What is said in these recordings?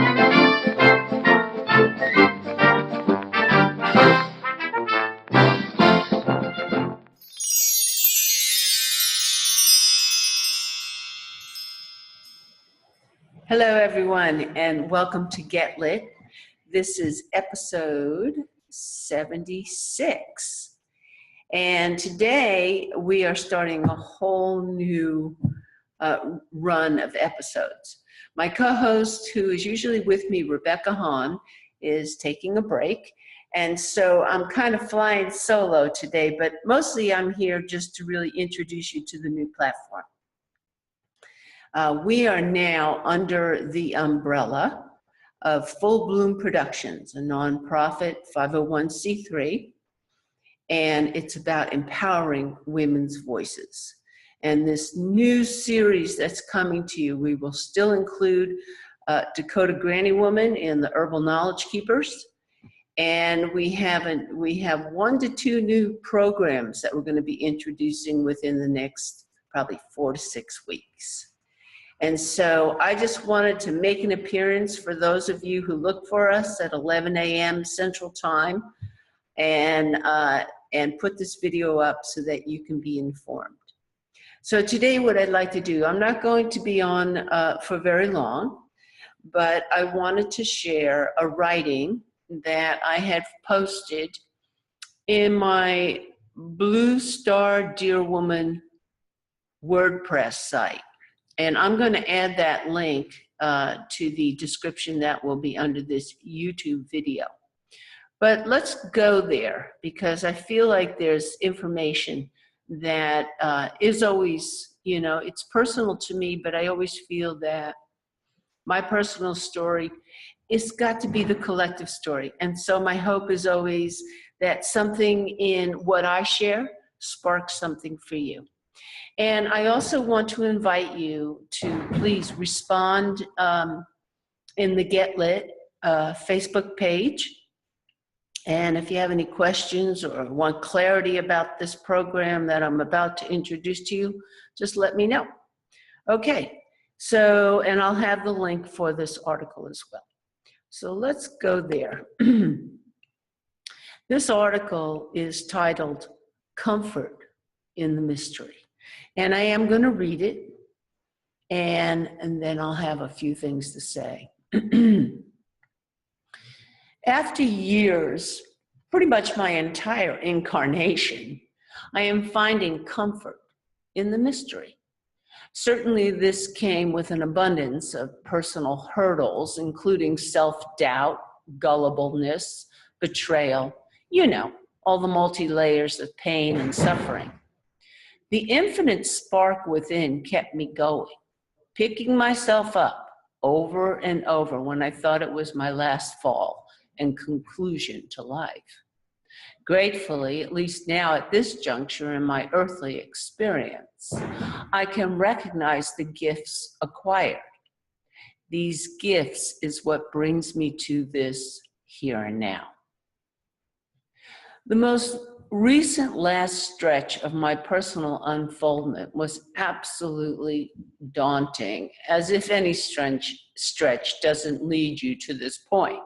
Hello, everyone, and welcome to Get Lit. This is episode 76. And today we are starting a whole new run of episodes. My co-host, who is usually with me, Rebecca Hahn, is taking a break. And so I'm kind of flying solo today, but mostly I'm here just to really introduce you to the new platform. We are now under the umbrella of Full Bloom Productions, a nonprofit 501c3, and it's about empowering women's voices. And this new series that's coming to you, we will still include Dakota Granny Woman in the Herbal Knowledge Keepers, and we have 1 to 2 new programs that we're going to be introducing within the next probably 4 to 6 weeks. And so I just wanted to make an appearance for those of you who look for us at 11 a.m. Central Time and put this video up so that you can be informed. So today what I'd like to do, I'm not going to be on for very long, but I wanted to share a writing that I had posted in my Blue Star Dear Woman WordPress site. And I'm going to add that link to the description that will be under this YouTube video. But let's go there because I feel like there's information that is always, it's personal to me, but I always feel that my personal story, it's got to be the collective story. And so my hope is always that something in what I share sparks something for you. And I also want to invite you to please respond in the Get Lit Facebook page. And if you have any questions or want clarity about this program that I'm about to introduce to you, just let me know. Okay, so, and I'll have the link for this article as well. So let's go there. This article is titled, Comfort in the Mystery. And I am going to read it, and then I'll have a few things to say. After years, pretty much my entire incarnation, I am finding comfort in the mystery. Certainly this came with an abundance of personal hurdles, including self-doubt, gullibleness, betrayal, all the multi-layers of pain and suffering. The infinite spark within kept me going, picking myself up over and over when I thought it was my last fall and conclusion to life. Gratefully, at least now at this juncture in my earthly experience, I can recognize the gifts acquired. These gifts is what brings me to this here and now. The most recent last stretch of my personal unfoldment was absolutely daunting, as if any stretch doesn't lead you to this point.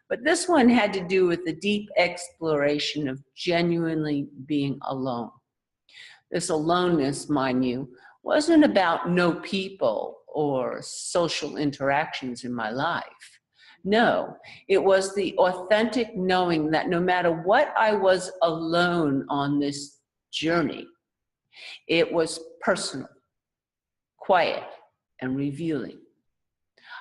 But this one had to do with the deep exploration of genuinely being alone. This aloneness, mind you, wasn't about no people or social interactions in my life. No, it was the authentic knowing that no matter what I was alone on this journey, it was personal, quiet, and revealing.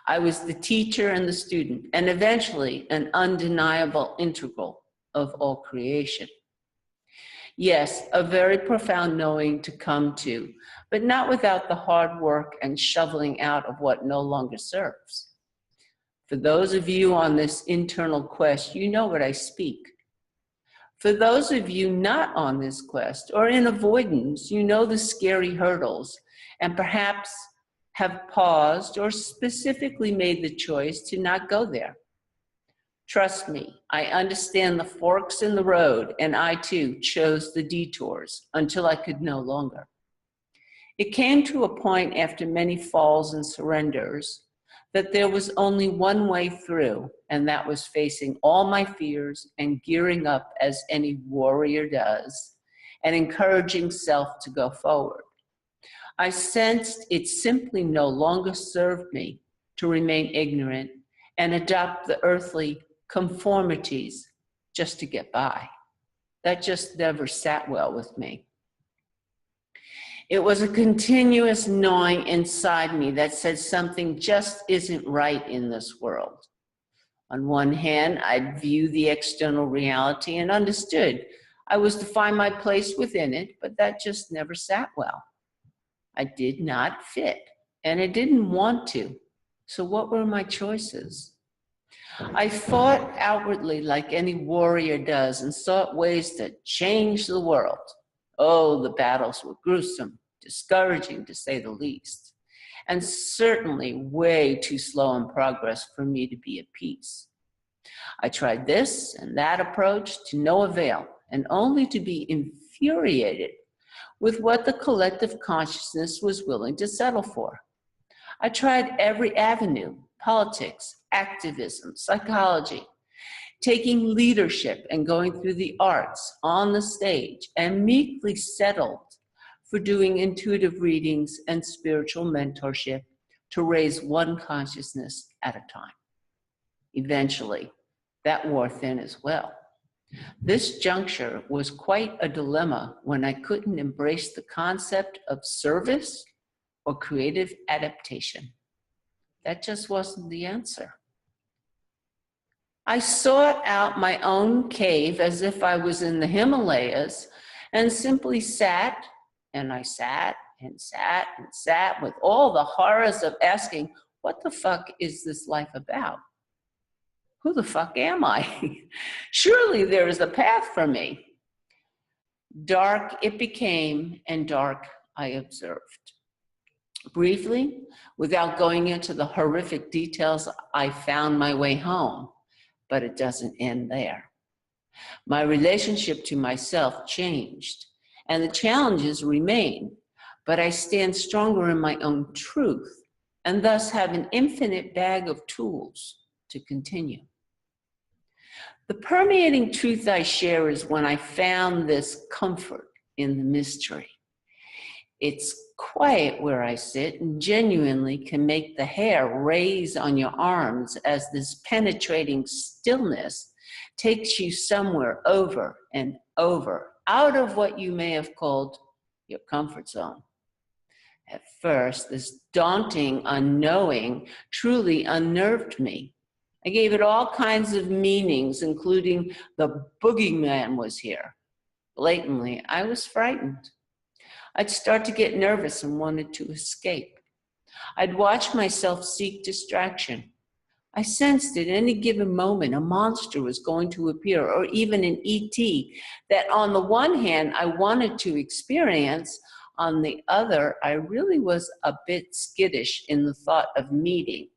I was the teacher and the student, and eventually an undeniable integral of all creation. Yes, a very profound knowing to come to, but not without the hard work and shoveling out of what no longer serves. For those of you on this internal quest, you know what I speak. For those of you not on this quest or in avoidance, you know the scary hurdles and perhaps have paused or specifically made the choice to not go there. Trust me, I understand the forks in the road, and I too chose the detours until I could no longer. It came to a point after many falls and surrenders that there was only one way through, and that was facing all my fears and gearing up as any warrior does, and encouraging self to go forward. I sensed it simply no longer served me to remain ignorant and adopt the earthly conformities just to get by. That just never sat well with me. It was a continuous gnawing inside me that said something just isn't right in this world. On one hand, I'd view the external reality and understood I was to find my place within it, but that just never sat well. I did not fit, and I didn't want to. So what were my choices? I fought outwardly like any warrior does and sought ways to change the world. Oh, the battles were gruesome, discouraging to say the least, and certainly way too slow in progress for me to be at peace. I tried this and that approach to no avail, and only to be infuriated with what the collective consciousness was willing to settle for. I tried every avenue: politics, activism, psychology, taking leadership and going through the arts on the stage, and meekly settled for doing intuitive readings and spiritual mentorship to raise one consciousness at a time. Eventually, that wore thin as well. This juncture was quite a dilemma when I couldn't embrace the concept of service or creative adaptation. That just wasn't the answer. I sought out my own cave as if I was in the Himalayas and simply sat, and I sat and sat and sat with all the horrors of asking, what the fuck is this life about? Who the fuck am I? Surely there is a path for me. Dark it became, and dark I observed. Briefly, without going into the horrific details, I found my way home, but it doesn't end there. My relationship to myself changed, and the challenges remain, but I stand stronger in my own truth, and thus have an infinite bag of tools to continue. The permeating truth I share is when I found this comfort in the mystery. It's quiet where I sit and genuinely can make the hair raise on your arms as this penetrating stillness takes you somewhere over and over, out of what you may have called your comfort zone. At first, this daunting unknowing truly unnerved me. I gave it all kinds of meanings, including the boogeyman was here. Blatantly, I was frightened. I'd start to get nervous and wanted to escape. I'd watch myself seek distraction. I sensed at any given moment a monster was going to appear, or even an ET that on the one hand I wanted to experience, on the other I really was a bit skittish in the thought of meeting.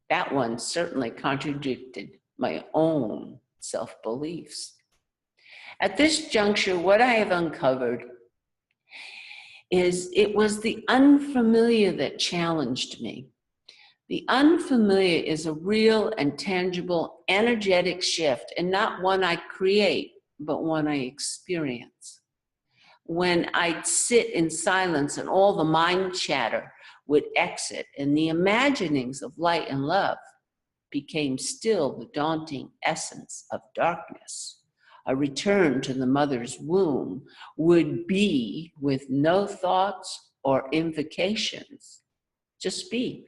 That one certainly contradicted my own self-beliefs. At this juncture, what I have uncovered is it was the unfamiliar that challenged me. The unfamiliar is a real and tangible energetic shift, and not one I create, but one I experience. When I'd sit in silence and all the mind chatter would exit, and the imaginings of light and love became still the daunting essence of darkness. A return to the mother's womb would be with no thoughts or invocations, just be.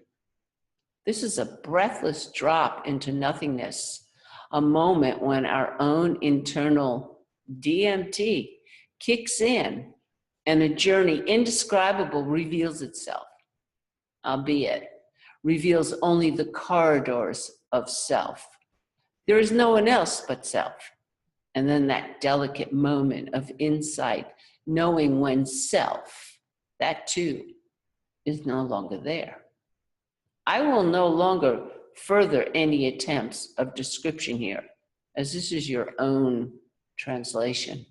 This is a breathless drop into nothingness, a moment when our own internal DMT kicks in and a journey indescribable reveals itself, albeit reveals only the corridors of self. There is no one else but self. And then that delicate moment of insight, knowing when self, that too, is no longer there. I will no longer further any attempts of description here, as this is your own translation.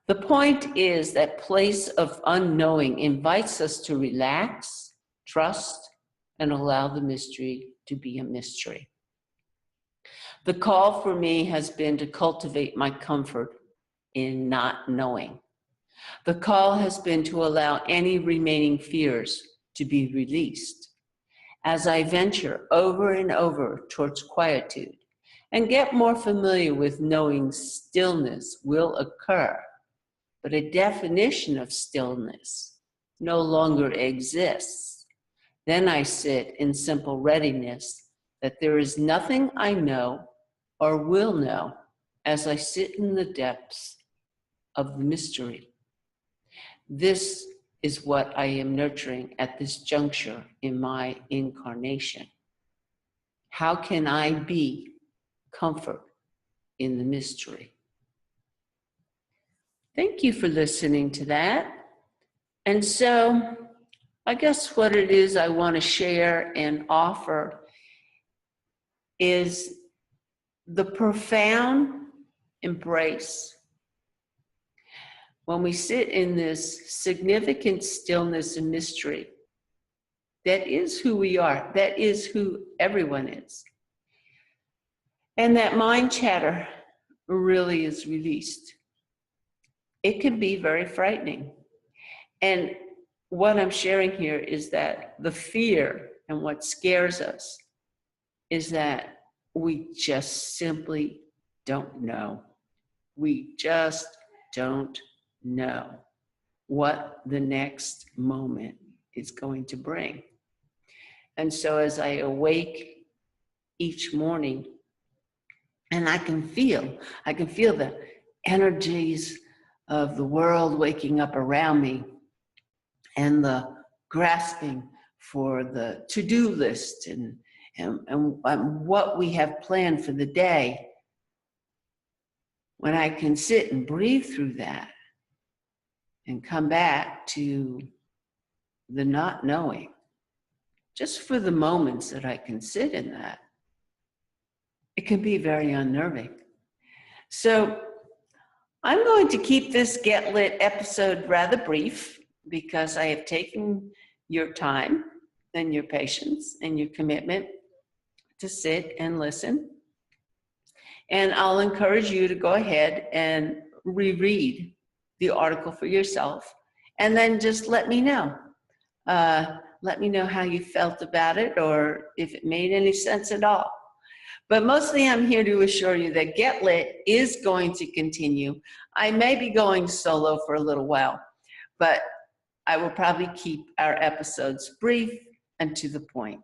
The point is that place of unknowing invites us to relax, trust, and allow the mystery to be a mystery. The call for me has been to cultivate my comfort in not knowing. The call has been to allow any remaining fears to be released as I venture over and over towards quietude and get more familiar with knowing stillness will occur, but a definition of stillness no longer exists. Then I sit in simple readiness that there is nothing I know or will know as I sit in the depths of the mystery. This is what I am nurturing at this juncture in my incarnation. How can I be comfort in the mystery? Thank you for listening to that. And so I guess what it is I want to share and offer is the profound embrace. When we sit in this significant stillness and mystery, that is who we are. That is who everyone is. And that mind chatter really is released. It can be very frightening. And what I'm sharing here is that the fear and what scares us is that we just simply don't know. We just don't know what the next moment is going to bring. And so as I awake each morning, and I can feel the energies of the world waking up around me and the grasping for the to-do list and what we have planned for the day. When I can sit and breathe through that and come back to the not knowing, just for the moments that I can sit in that, it can be very unnerving. So I'm going to keep this Get Lit episode rather brief because I have taken your time and your patience and your commitment to sit and listen. And I'll encourage you to go ahead and reread the article for yourself and then just let me know. Let me know how you felt about it or if it made any sense at all. But mostly I'm here to assure you that Get Lit is going to continue. I may be going solo for a little while, but I will probably keep our episodes brief and to the point.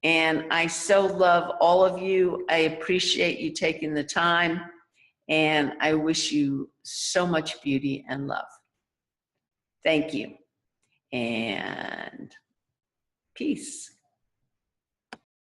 And I so love all of you. I appreciate you taking the time, and I wish you so much beauty and love. Thank you, and peace.